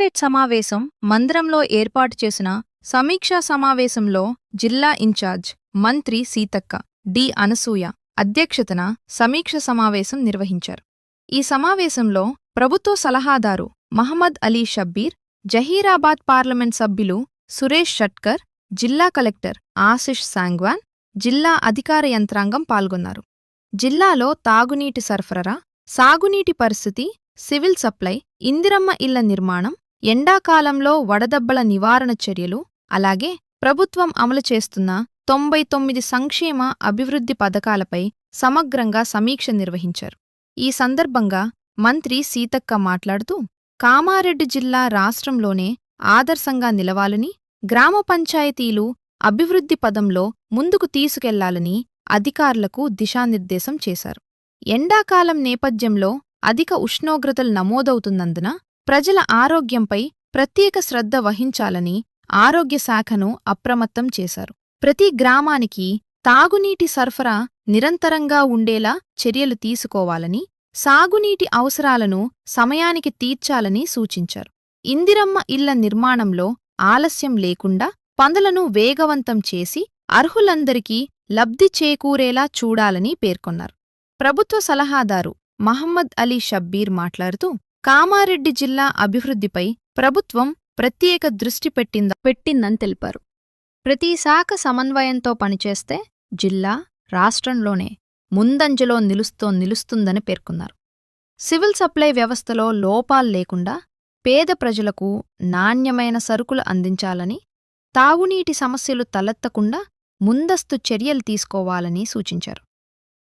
Collectorate సమావేశం మందిరంలో ఏర్పాటు చేసిన సమీక్షా సమావేశంలో జిల్లా ఇన్ఛార్జ్ మంత్రి సీతక్క డి అనసూయ అధ్యక్షతన సమీక్ష సమావేశం నిర్వహించారు. ఈ సమావేశంలో ప్రభుత్వ సలహాదారు మహమ్మద్ అలీ షబ్బీర్, జహీరాబాద్ పార్లమెంట్ సభ్యులు సురేష్ షట్కర్, జిల్లా కలెక్టర్ ఆశిష్ సాంగ్వాన్, జిల్లా అధికార యంత్రాంగం పాల్గొన్నారు. జిల్లాలో తాగునీటి సరఫరా, సాగునీటి పరిస్థితి, సివిల్ సప్లై, ఇందిరమ్మ ఇళ్ల నిర్మాణం, ఎండాకాలంలో వడదెబ్బల నివారణ చర్యలు, అలాగే ప్రభుత్వం అమలు చేస్తున్న 99 సంక్షేమ అభివృద్ధి పథకాలపై సమగ్రంగా సమీక్ష నిర్వహించారు. ఈ సందర్భంగా మంత్రి సీతక్క మాట్లాడుతూ, కామారెడ్డి జిల్లా రాష్ట్రంలోనే ఆదర్శంగా నిలవాలని, గ్రామ పంచాయతీలు అభివృద్ధి పదంలో ముందుకు తీసుకెళ్లాలని అధికారులకు దిశానిర్దేశం చేశారు. ఎండాకాలం నేపథ్యంలో అధిక ఉష్ణోగ్రతలు నమోదవుతున్నందున ప్రజల ఆరోగ్యంపై ప్రత్యేక శ్రద్ధ వహించాలని ఆరోగ్య శాఖను అప్రమత్తం చేశారు. ప్రతి గ్రామానికి తాగునీటి సరఫరా నిరంతరంగా ఉండేలా చర్యలు తీసుకోవాలని, సాగునీటి అవసరాలను సమయానికి తీర్చాలని సూచించారు. ఇందిరమ్మ ఇళ్ల నిర్మాణంలో ఆలస్యం లేకుండా పనులను వేగవంతం చేసి అర్హులందరికీ లబ్ధి చేకూరేలా చూడాలని పేర్కొన్నారు. ప్రభుత్వ సలహాదారు మహమ్మద్ అలీ షబ్బీర్ మాట్లాడుతూ, కామారెడ్డి జిల్లా అభివృద్ధిపై ప్రభుత్వం ప్రత్యేక దృష్టి పెట్టిందని తెలిపారు. ప్రతి శాఖ సమన్వయంతో పనిచేస్తే జిల్లా రాష్ట్రంలోనే ముందంజలో నిలుస్తుందని పేర్కొన్నారు. సివిల్ సప్లై వ్యవస్థలో లోపాలు లేకుండా పేద ప్రజలకు నాణ్యమైన సరుకులు అందించాలని, తాగునీటి సమస్యలు తలెత్తకుండా ముందస్తు చర్యలు తీసుకోవాలని సూచించారు.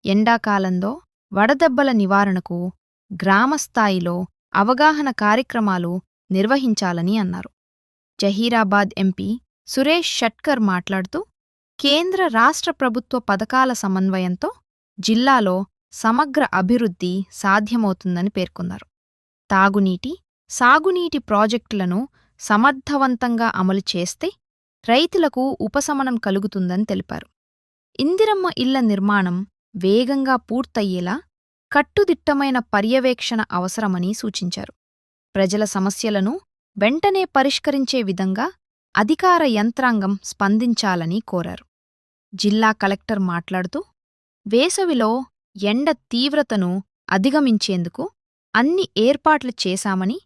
ఎండాకాలంలో వడదెబ్బల నివారణకు గ్రామస్థాయిలో అవగాహన కార్యక్రమాలు నిర్వహించాలని అన్నారు. జహీరాబాద్ ఎంపీ సురేష్ షట్కర్ మాట్లాడుతూ, కేంద్ర రాష్ట్ర ప్రభుత్వ పథకాల సమన్వయంతో జిల్లాలో సమగ్ర అభివృద్ధి సాధ్యమవుతుందని పేర్కొన్నారు. తాగునీటి, సాగునీటి ప్రాజెక్టులను సమర్థవంతంగా అమలు చేస్తే రైతులకు ఉపశమనం కలుగుతుందని తెలిపారు. ఇందిరమ్మ ఇళ్ల నిర్మాణం వేగంగా పూర్తయ్యేలా కట్టుదిట్టమైన పర్యవేక్షణ అవసరమని సూచించారు. ప్రజల సమస్యలను వెంటనే పరిష్కరించే విధంగా అధికార యంత్రాంగం స్పందించాలని కోరారు. జిల్లా కలెక్టర్ మాట్లాడుతూ, వేసవిలో ఎండ తీవ్రతను అధిగమించేందుకు అన్ని ఏర్పాట్లు చేశామని,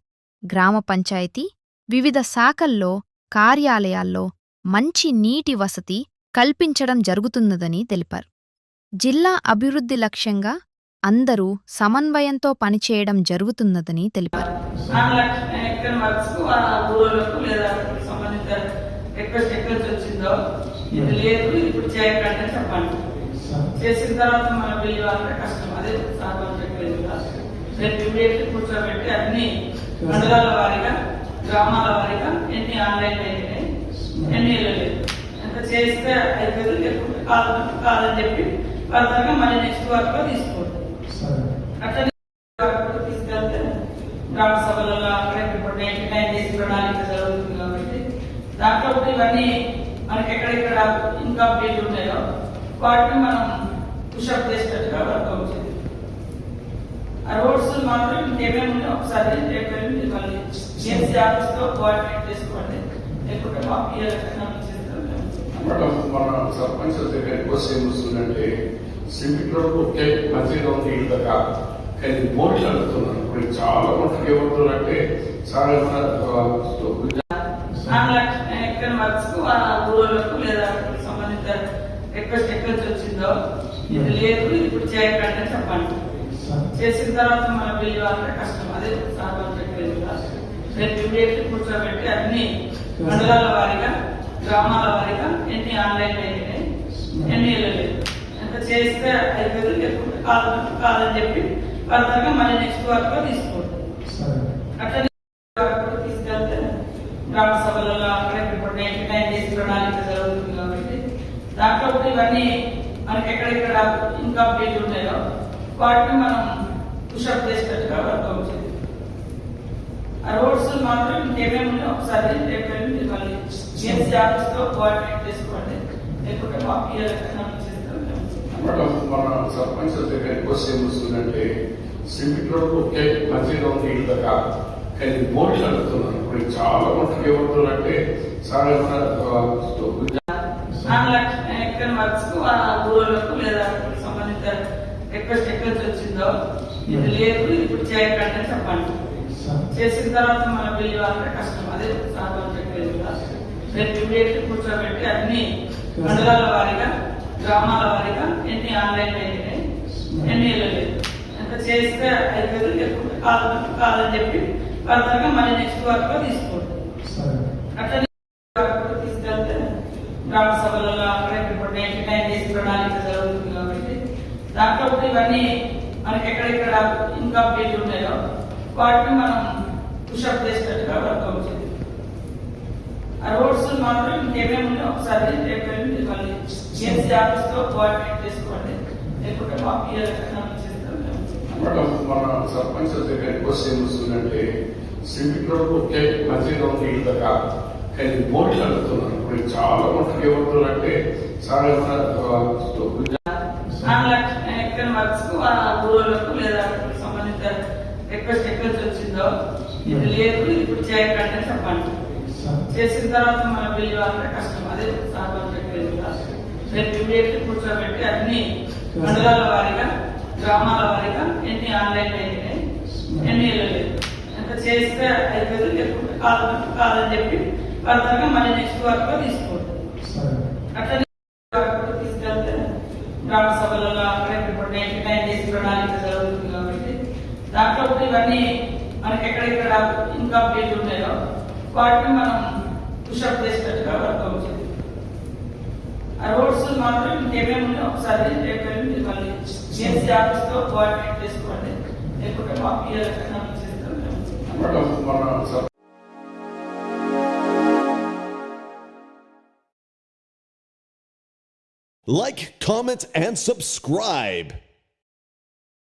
గ్రామ పంచాయతీ, వివిధ శాఖల్లో, కార్యాలయాల్లో మంచి నీటి వసతి కల్పించడం జరుగుతున్నదని తెలిపారు. జిల్లా అభివృద్ధి లక్ష్యంగా అందరూ సమన్వయంతో పనిచేయడం జరుగుతున్నదని తెలిపారు. చేసిన తర్వాత మన బిల్లు వాళ్ళకి కష్టం. అదే కూర్చోబెట్టి అన్ని మండలాల వారీగా, గ్రామాల వారీగా ఎన్ని ఆన్లైన్ అయినాయి, ఎన్ని వెళ్ళలేదు, ఎంత చేస్తే అయిపోయింది, లేకుంటే కాదని చెప్పి ఫర్దర్గా మళ్ళీ నెక్స్ట్ వర్క్ లో తీసుకోండి. అట్లా తీసుకెళ్తే గ్రామ సభలలో అక్కడ ఇప్పుడు 99 డేస్ ప్రణాళిక జరుగుతుంది కాబట్టి దాంట్లో ఇవన్నీ మనకి ఎక్కడెక్కడ ఇన్కంప్లీట్ ఉన్నాయో వాటిని మనం పుషప్ చేసేటట్టుగా వర్క్ అవుతుంది. ఆ రోడ్స్ మాత్రం ఇంకేమేమి ఉన్నాయో ఒకసారి రేపు మళ్ళీ ఏసీ ఆఫీస్ తో కోఆర్డినేట్ చేసుకోండి, లేకుంటే మా మన సర్పంచ్ దగ్గర కోసం ఏమొస్తుందంటే సిమెంట్లో ఒకే మంచిగా ఉంది ఇల్లు కదా, కానీ బోర్డులు అడుగుతున్నారు. ఇప్పుడు చాలా మటుకు ఏమవుతుందంటే చాలా వర్క్స్ ఊళ్ళకు లేదా సంబంధిత రిక్వెస్ట్ ఎక్కడ వచ్చిందో ఇది లేదు, ఇప్పుడు చేయకండి చెప్పండి. చేసిన తర్వాత మన బిల్లు వాళ్ళకి కష్టం. అదే రేపు ఇమీడియట్లీ కూర్చోబెట్టి అన్ని మండలాల వారీగా, గ్రామాల వారీగా ఎన్ని ఆన్లైన్ అయినాయి, ఎన్ని వెళ్ళలేదు, ఎంత చేస్తే అయిపోయింది, లేకుంటే కాదని చెప్పి ఫర్దర్గా మళ్ళీ నెక్స్ట్ వర్క్ లో తీసుకోండి. అట్లా తీసుకెళ్తే గ్రామ సభలలో అక్కడ ఇప్పుడు 99 డేస్ ప్రణాళిక జరుగుతుంది కాబట్టి దాంట్లో ఇవన్నీ మనకి ఎక్కడెక్కడ ఇన్కంప్లీట్ ఉన్నాయో వాటిని మనం పుషప్ చేసేటట్టుగా వర్క్ అవుతుంది. ఆ రోడ్స్ మాత్రం ఇంకేమేమి ఉన్నాయో ఒకసారి రేపు మళ్ళీ ఏసీ ఆఫీస్ తో కోఆర్డినేట్ చేసుకోండి, లేకుంటే మా మన సర్పంచ్ దగ్గర కోసం ఏమొస్తుందంటే సిమెంట్లో ఒకే మంచిగా ఉంది ఇల్లు కదా, కానీ మోడల్ అడుగుతున్నాను. ఇప్పుడు చాలా మటుకు ఏమంటున్నారంటే సార్ ఎక్కడ వర్క్స్ ఆ ఊళ్ళకు లేదా సంబంధిత రిక్వెస్ట్ ఎక్కడ వచ్చిందో ఇది లేదు ఇప్పుడు చేయకండి అని చెప్పండి. చేసిన తర్వాత మన బిల్లు అంటే కష్టం. అదే సాధారణ చెప్పేది రేపు ఇమీడియట్లీ కూర్చోబెట్టి అన్ని మండలాల వారీగా గ్రామాల వారీగా ఎన్ని ఆన్లైన్ అయినాయి ఎన్ని లేదు ఎంత చేస్తే అయిపోయింది లేకుంటే కాదని చెప్పి ఫర్దర్గా మళ్ళీ నెక్స్ట్ వర్క్ లో తీసుకోండి. అట్లా తీసుకెళ్తే గ్రామ సభలలో అక్కడ ఇప్పుడు 99 డేస్ ప్రణాళిక జరుగుతుంది కాబట్టి దాంట్లో కూడా ఇవన్నీ మనకి ఎక్కడెక్కడ ఇన్కంప్లీట్ ఉన్నాయో వాటిని మనం పుషప్ చేసినట్టుగా వర్కౌట్ చేయాలి. ఆ రోడ్స్ మాత్రం ఇంకేమేమి ఉన్నాయో ఒకసారి రేపు మళ్ళీ ఏఎంసీ ఆఫీస్ తో కోఆర్డినేట్ చేసుకోండి. లేకుంటే మా పిఎల్ మేడం మన సర్పంచ్ దగ్గర రిక్వెస్ట్ ఏమొస్తుందంటే సింపిల్ రోడ్ ఒకే మంచిగా ఉంది ఇల్లు కాదు కానీ మోడల్ అడుగుతున్నాను. ఇప్పుడు చాలా మటుకు ఏమంటున్నారంటే సార్ ఎక్కడ వర్క్స్ ఆ ఊళ్ళకు లేదా సంబంధిత రిక్వెస్ట్ ఎక్కడ వచ్చిందో ఇది లేదు ఇప్పుడు చేయకండి అని చెప్పండి. చేసిన తర్వాత మన బిల్లు అంటే కష్టం. అదే సాధారణ చెప్పేది రేపు ఇమీడియట్లీ కూర్చోబెట్టి అన్ని మండలాల వారీగా గ్రామాల వారీగా ఎన్ని ఆన్లైన్ అయినాయి ఎన్ని లేదు ఎంత చేస్తే అయిపోయింది లేకుంటే కాదని చెప్పి ఫర్దర్గా మళ్ళీ నెక్స్ట్ వర్క్ లో తీసుకోండి. అట్లా తీసుకెళ్తే గ్రామ సభలలో అక్కడ ఇప్పుడు 99 డేస్ ప్రణాళిక జరుగుతుంది కాబట్టి దాంట్లో కూడా ఇవన్నీ మనకి ఎక్కడెక్కడ ఇన్కంప్లీట్ ఉన్నాయో వాటిని మనం పుషప్ చేసినట్టుగా వర్కౌట్ చేయాలి. ఆ రోడ్స్ మాత్రం ఇంకేమేమి ఉన్నాయో ఒకసారి రేపు మళ్ళీ ఏఎంసీ ఆఫీస్ తో కోఆర్డినేట్ చేసుకోండి. లేకుంటే మా పిఎల్ మేడం మన Like, comment, and subscribe.